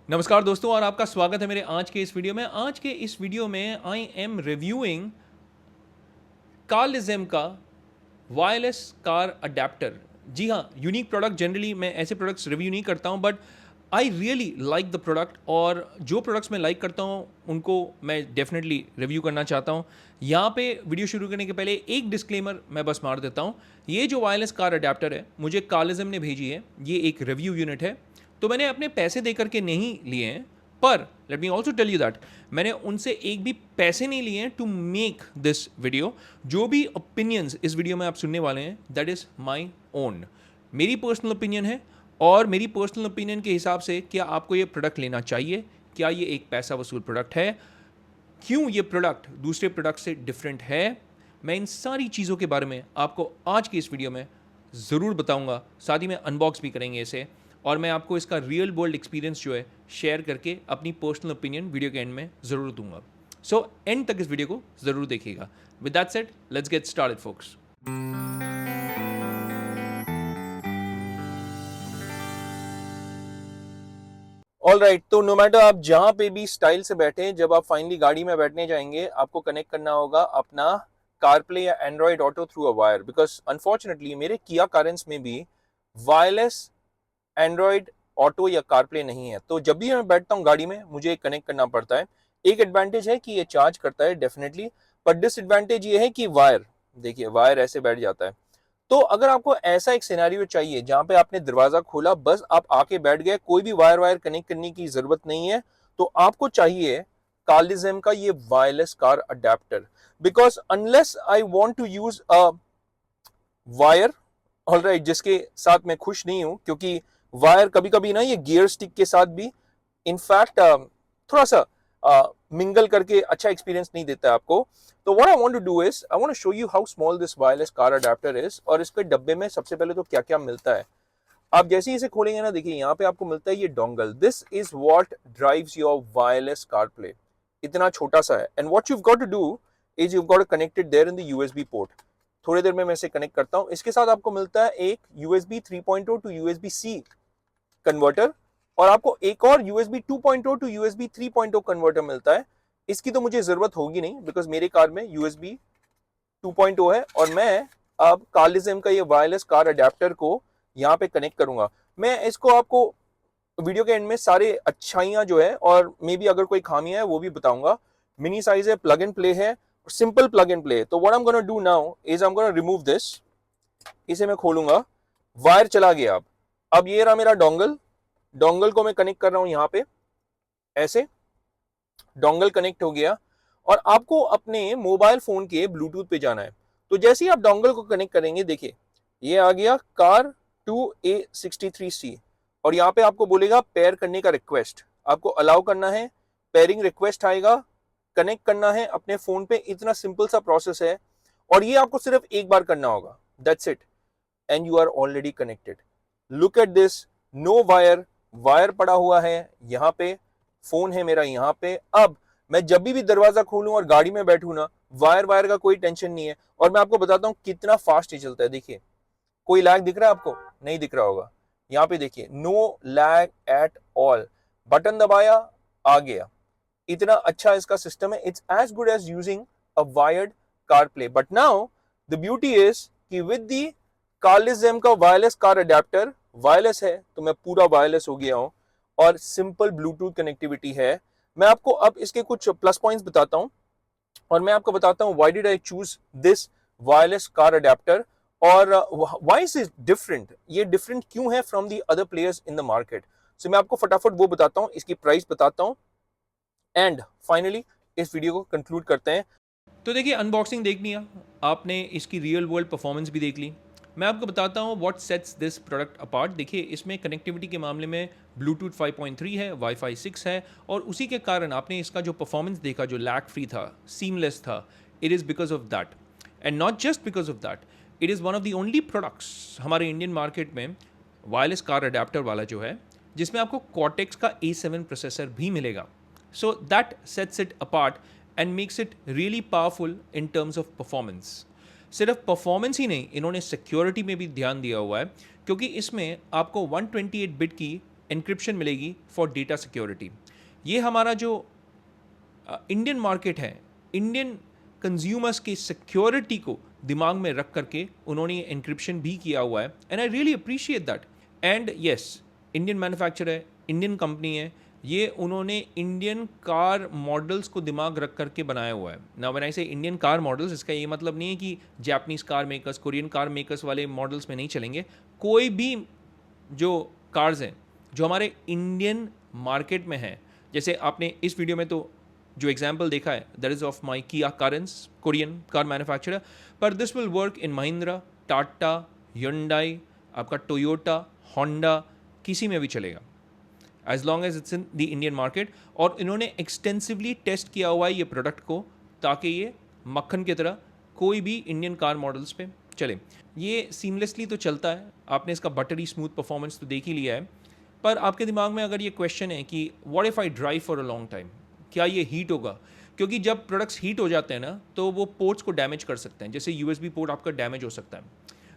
नमस्कार दोस्तों और आपका स्वागत है मेरे आज के इस वीडियो में। आज के इस वीडियो में आई एम रिव्यूइंग कार्लिज्म का वायरलेस कार अडेप्टर। जी हाँ, यूनिक प्रोडक्ट। जनरली मैं ऐसे प्रोडक्ट्स रिव्यू नहीं करता हूँ, but I really like the product, और जो प्रोडक्ट्स मैं लाइक करता हूँ उनको मैं डेफिनेटली रिव्यू करना चाहता हूँ। यहाँ पे वीडियो शुरू करने के पहले एक डिस्क्लेमर मैं बस मार देता हूँ। ये जो वायरलेस कार अडेप्टर है मुझे कार्लिज्म ने भेजी है, ये एक रिव्यू यूनिट है, तो मैंने अपने पैसे दे करके नहीं लिए हैं। पर let me also tell you that मैंने उनसे एक भी पैसे नहीं लिए हैं टू मेक दिस वीडियो। जो भी ओपिनियंस इस वीडियो में आप सुनने वाले हैं दैट इज माई ओन, मेरी पर्सनल ओपिनियन है, और मेरी पर्सनल ओपिनियन के हिसाब से क्या आपको ये प्रोडक्ट लेना चाहिए, क्या ये एक पैसा वसूल प्रोडक्ट है, क्यों ये प्रोडक्ट दूसरे प्रोडक्ट से डिफरेंट है, मैं इन सारी चीज़ों के बारे में आपको आज की इस वीडियो में ज़रूर बताऊंगा। साथ ही में अनबॉक्स भी करेंगे इसे, और मैं आपको इसका रियल वर्ल्ड एक्सपीरियंस जो है शेयर करके अपनी पर्सनल ओपिनियन वीडियो के एंड में ज़रूर दूंगा। सो एंड तक इस वीडियो को ज़रूर देखिएगा। With that said, let's get started folks. All right, तो नो मैटर आप जहां पे भी स्टाइल से बैठे, जब आप फाइनली गाड़ी में बैठने जाएंगे आपको कनेक्ट करना होगा अपना कारप्ले या Android auto through a wire, because unfortunately मेरे किया कारेंस में भी वायरलेस एंड्रॉइड ऑटो या कारप्ले नहीं है। तो जब भी मैं बैठता हूँ गाड़ी में मुझे कनेक्ट करना पड़ता है। एक एडवांटेज है कि ये चार्ज करता है डेफिनेटली, पर डिसएडवांटेज ये है कि वायर, देखिए वायर ऐसे बैठ जाता है। तो अगर आपको ऐसा एक सिनेरियो चाहिए जहां पे आपने दरवाजा खोला, बस आप आके बैठ गए, कोई भी वायर वायर कनेक्ट करने की जरूरत नहीं है, तो आपको चाहिए कार्लिज्म का ये wireless car adapter. Because unless I want to use a wire, alright, जिसके साथ मैं खुश नहीं हूं, क्योंकि वायर कभी कभी ना ये गियर स्टिक के साथ भी इनफैक्ट थोड़ा सा मिंगल करके अच्छा एक्सपीरियंस नहीं देता है आपको। तो what I want to do is I want to show you how small this wireless car adapter is, और इसके डब्बे में सबसे पहले तो क्या क्या मिलता है। आप जैसे ही इसे खोलेंगे ना, देखिए यहाँ पे आपको मिलता है ये dongle. This is what drives your wireless CarPlay. इतना छोटा सा है, and what you got to do is you got to connect it there in the USB port. थोड़ी देर में मैं इसे कनेक्ट करता हूँ। इसके साथ आपको मिलता है एक USB 3.0 to USB C converter, और आपको एक और USB 2.0 टू USB 3.0 कन्वर्टर मिलता है। इसकी तो मुझे जरूरत होगी नहीं, बिकॉज मेरे कार में USB 2.0 है, और मैं अब कार्लिज्म का ये वायरलेस कार अडेप्टर को यहाँ पे कनेक्ट करूंगा। मैं इसको आपको वीडियो के एंड में सारे अच्छाइयां जो है और मे बी अगर कोई खामियां है वो भी बताऊंगा। मिनी साइज है, प्लग एंड प्ले है, सिंपल प्लग एंड प्ले। तो what I am gonna do now is I am gonna remove this. इसे मैं खोलूंगा, वायर चला गया। अब ये रहा मेरा डोंगल। डोंगल को मैं कनेक्ट कर रहा हूं यहाँ पे, ऐसे डोंगल कनेक्ट हो गया, और आपको अपने मोबाइल फोन के ब्लूटूथ पे जाना है। तो जैसे ही आप डोंगल को कनेक्ट करेंगे, देखिए ये आ गया कार 2A63C, और यहाँ पे आपको बोलेगा पेयर करने का रिक्वेस्ट, आपको अलाउ करना है। पेयरिंग रिक्वेस्ट आएगा, कनेक्ट करना है अपने फोन पे। इतना सिंपल सा प्रोसेस है, और ये आपको सिर्फ एक बार करना होगा, that's it, and you are already connected. Look at this, no wire, wire पड़ा हुआ है यहाँ पे, फोन है मेरा यहाँ पे। अब मैं जब भी दरवाजा खोलूं और गाड़ी में बैठूं ना, वायर वायर का कोई टेंशन नहीं है। और मैं आपको बताता हूँ कितना फास्ट ये चलता है। देखिए कोई लैग दिख रहा है आपको? नहीं दिख रहा होगा। यहाँ पे देखिए no lag at all, button दबाया आ गया। इतना अच्छा इसका सिस्टम है। It's as good as using a wired CarPlay. But now the beauty is कि विद द कार्लिज्म का वायरलेस कार अडेप्टर, वायरलेस है तो मैं पूरा वायरलेस हो गया हूं, और सिंपल ब्लूटूथ कनेक्टिविटी है। मैं आपको अब इसके कुछ प्लस पॉइंट्स बताता हूं, और मैं आपको बताता हूं why did I choose this wireless car adapter, और व्हाई इज इट डिफरेंट, ये डिफरेंट क्यों है from the other players in the market. So मैं आपको फटाफट वो बताता हूं, इसकी प्राइस बताता हूं, एंड फाइनली इस वीडियो को कंक्लूड करते हैं। तो देखिए अनबॉक्सिंग देख लिया आपने, इसकी रियल वर्ल्ड परफॉर्मेंस भी देख ली। मैं आपको बताता हूँ what sets this product apart. देखिए इसमें कनेक्टिविटी के मामले में ब्लूटूथ 5.3 है, वाईफाई 6 है, और उसी के कारण आपने इसका जो परफॉर्मेंस देखा जो लैग फ्री था, सीमलेस था, it is because of that. And not just because of that, it is one of the only products हमारे इंडियन मार्केट में वायरलेस कार अडेप्टर वाला जो है, जिसमें आपको कॉर्टेक्स का A7 प्रोसेसर भी मिलेगा। So that sets it apart and makes it really powerful in terms of performance. सिर्फ परफॉर्मेंस ही नहीं, इन्होंने सिक्योरिटी में भी ध्यान दिया हुआ है, क्योंकि इसमें आपको 128 बिट की एन्क्रिप्शन मिलेगी फॉर डेटा सिक्योरिटी। ये हमारा जो इंडियन मार्केट है, इंडियन कंज्यूमर्स की सिक्योरिटी को दिमाग में रख करके उन्होंने ये एन्क्रिप्शन भी किया हुआ है, and I really appreciate that. And yes, Indian manufacture है, इंडियन कंपनी है, ये उन्होंने इंडियन कार मॉडल्स को दिमाग रख करके बनाया हुआ है। ना व्हेन आई से इंडियन कार मॉडल्स, इसका ये मतलब नहीं है कि Japanese car makers, Korean car makers वाले मॉडल्स में नहीं चलेंगे। कोई भी जो कार्स हैं जो हमारे इंडियन मार्केट में हैं, जैसे आपने इस वीडियो में तो जो एग्जाम्पल देखा है that is of my Kia Carens, Korean car manufacturer, पर this will work in Mahindra, Tata, Hyundai, आपका टोयोटा, होंडा, किसी में भी चलेगा as long as it's in the Indian market. और इन्होंने एक्सटेंसिवली टेस्ट किया हुआ है ये प्रोडक्ट को, ताकि ये मक्खन की तरह कोई भी इंडियन कार मॉडल्स पे चले। ये सीमलेसली तो चलता है, आपने इसका बटरी स्मूथ परफॉर्मेंस तो देख ही लिया है। पर आपके दिमाग में अगर ये क्वेश्चन है कि what if I drive for a long time, क्या ये हीट होगा? क्योंकि जब प्रोडक्ट्स हीट हो जाते हैं ना, तो वो पोर्ट्स को डैमेज कर सकते हैं, जैसे यूएसबी पोर्ट आपका डैमेज हो सकता है।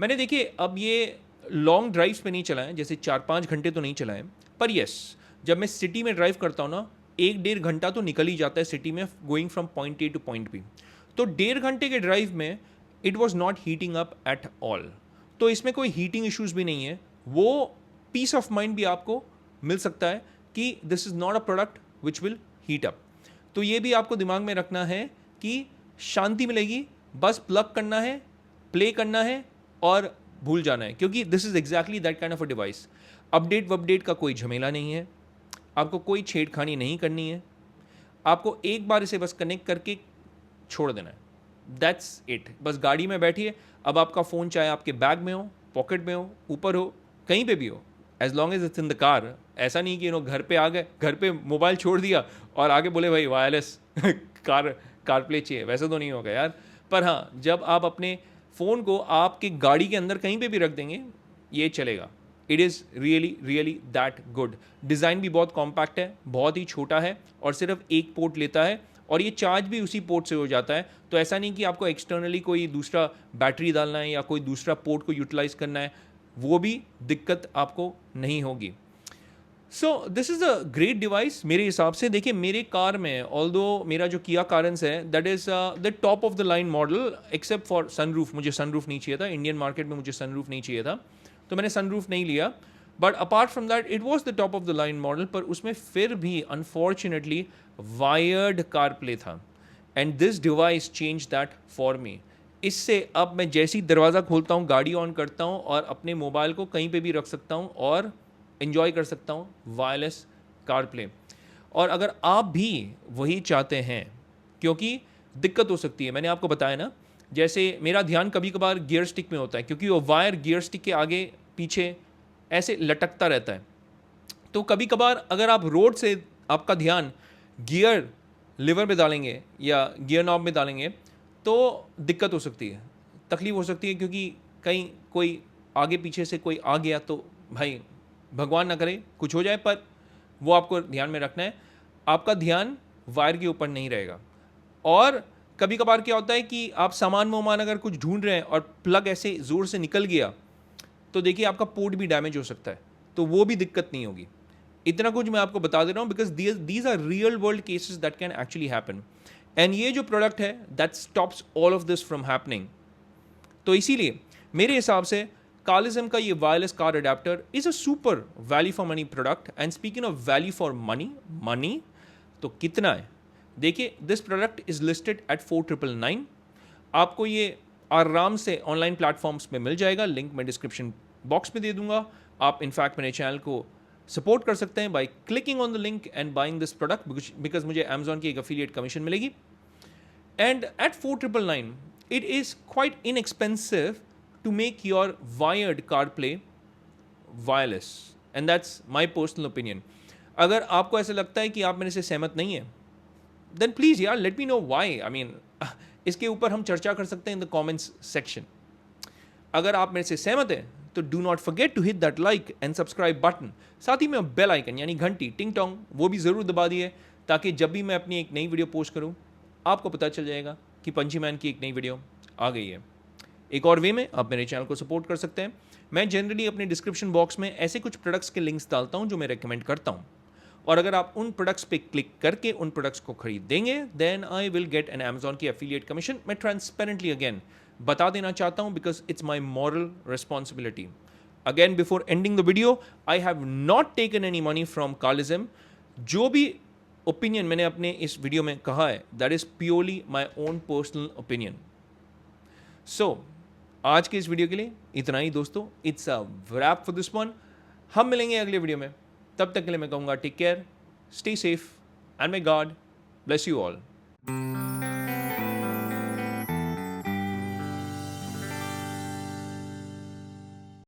मैंने देखिए अब ये लॉन्ग ड्राइव्स पे नहीं चलाएं, जैसे 4-5 घंटे तो नहीं चलाएं, पर यस, जब मैं सिटी में ड्राइव करता हूँ ना, 1-1.5 घंटा तो निकल ही जाता है सिटी में, going from point A to point B. तो 1.5 घंटे के ड्राइव में it was not heating up at all. तो इसमें कोई हीटिंग इश्यूज भी नहीं है। वो पीस ऑफ माइंड भी आपको मिल सकता है कि this is not a product which will heat up. तो ये भी आपको दिमाग में रखना है कि शांति मिलेगी, बस प्लग करना है, प्ले करना है और भूल जाना है, क्योंकि this is exactly that kind of a device. Update वपडेट का कोई झमेला नहीं है, आपको कोई छेड़खानी नहीं करनी है, आपको एक बार इसे बस कनेक्ट करके छोड़ देना है, दैट्स इट। बस गाड़ी में बैठिए, अब आपका फ़ोन चाहे आपके बैग में हो, पॉकेट में हो, ऊपर हो, कहीं पे भी हो, as long as it's in the car. ऐसा नहीं कि घर पे आ गए, घर पे मोबाइल छोड़ दिया और आगे बोले भाई वायरलेस कार प्ले चाहिए, वैसे तो नहीं होगा यार। पर हाँ, जब आप अपने फ़ोन को आपके गाड़ी के अंदर कहीं पे भी रख देंगे, ये चलेगा। It is really really that good. Design भी बहुत कॉम्पैक्ट है, बहुत ही छोटा है और सिर्फ एक पोर्ट लेता है, और ये चार्ज भी उसी पोर्ट से हो जाता है। तो ऐसा नहीं कि आपको एक्सटर्नली कोई दूसरा बैटरी डालना है या कोई दूसरा पोर्ट को यूटिलाइज करना है, वो भी दिक्कत आपको नहीं होगी। So this is a great device मेरे हिसाब से। देखिए मेरे कार में, ऑल्दो मेरा जो किया कारेंस है that is the top of the line model, except for sunroof. मुझे सनरूफ नहीं चाहिए था, इंडियन मार्केट में मुझे सनरूफ नहीं चाहिए था, तो मैंने सनरूफ नहीं लिया। But apart from that it was the top of the line model, पर उसमें फिर भी अनफॉर्चुनेटली वायर्ड कार प्ले था, and this device change that for me. इससे अब मैं जैसे ही दरवाज़ा खोलता हूँ, गाड़ी ऑन करता हूँ और अपने मोबाइल को कहीं पे भी रख सकता हूँ और इन्जॉय कर सकता हूँ वायरलेस कार प्ले। और अगर आप भी वही चाहते हैं, क्योंकि दिक्कत हो सकती है, मैंने आपको बताया ना, जैसे मेरा ध्यान कभी कभार गियर स्टिक में होता है, क्योंकि वो वायर गियर स्टिक के आगे पीछे ऐसे लटकता रहता है। तो कभी कभार अगर आप रोड से आपका ध्यान गियर लिवर में डालेंगे या गियर नॉब में डालेंगे, तो दिक्कत हो सकती है, तकलीफ हो सकती है, क्योंकि कहीं कोई आगे पीछे से कोई आ गया तो भाई भगवान ना करे कुछ हो जाए। पर वो आपको ध्यान में रखना है, आपका ध्यान वायर के ऊपर नहीं रहेगा। और कभी कभार क्या होता है कि आप सामान वामान अगर कुछ ढूंढ रहे हैं और प्लग ऐसे ज़ोर से निकल गया, तो देखिए आपका पोर्ट भी डैमेज हो सकता है, तो वो भी दिक्कत नहीं होगी। इतना कुछ मैं आपको बता दे रहा हूँ because these are real world cases that can actually happen, and ये जो प्रोडक्ट है that stops all of this from happening. तो इसीलिए मेरे हिसाब से कार्लिज्म का ये wireless car adapter is a super value for money product. And speaking of value for money तो कितना है, देखिए this product is listed at 4999। आपको ये आराम से ऑनलाइन प्लेटफॉर्म्स में मिल जाएगा, लिंक मैं डिस्क्रिप्शन बॉक्स में दे दूंगा। आप इनफैक्ट मेरे चैनल को सपोर्ट कर सकते हैं by clicking on the link and buying this product, because मुझे अमेजॉन की एक अफिलिएट कमीशन मिलेगी। And at 4999 it is quite inexpensive to make your wired CarPlay wireless, and that's my personal opinion. अगर आपको ऐसा लगता है कि आप मेरे से सहमत नहीं है, then please यार let me know why. I mean इसके ऊपर हम चर्चा कर सकते हैं in the comments section. अगर आप मेरे से सहमत हैं तो do not forget to hit that like and subscribe button. साथ ही में बेल आइकन यानी घंटी टिंग टोंग वो भी ज़रूर दबा दिए, ताकि जब भी मैं अपनी एक नई वीडियो पोस्ट करूँ आपको पता चल जाएगा कि पंची मैन की एक नई वीडियो आ गई है। एक और वे में आप मेरे चैनल को सपोर्ट कर सकते हैं। मैं जनरली अपने डिस्क्रिप्शन बॉक्स में ऐसे कुछ प्रोडक्ट्स के लिंक्स डालता हूं जो मैं रेकमेंड करता हूं, और अगर आप उन प्रोडक्ट्स पे क्लिक करके उन प्रोडक्ट्स को खरीदेंगे then I will get an Amazon की एफिलिएट कमीशन। मैं ट्रांसपेरेंटली अगेन बता देना चाहता हूं because it's my moral responsibility. Again before ending the video, I have not taken any money from Carlism. जो भी ओपिनियन मैंने अपने इस वीडियो में कहा है that is purely my own personal opinion. So आज के इस वीडियो के लिए इतना ही दोस्तों, it's a wrap for this one. हम मिलेंगे अगले वीडियो में, तब तक के लिए मैं कहूँगा take care, stay safe and may God bless you all.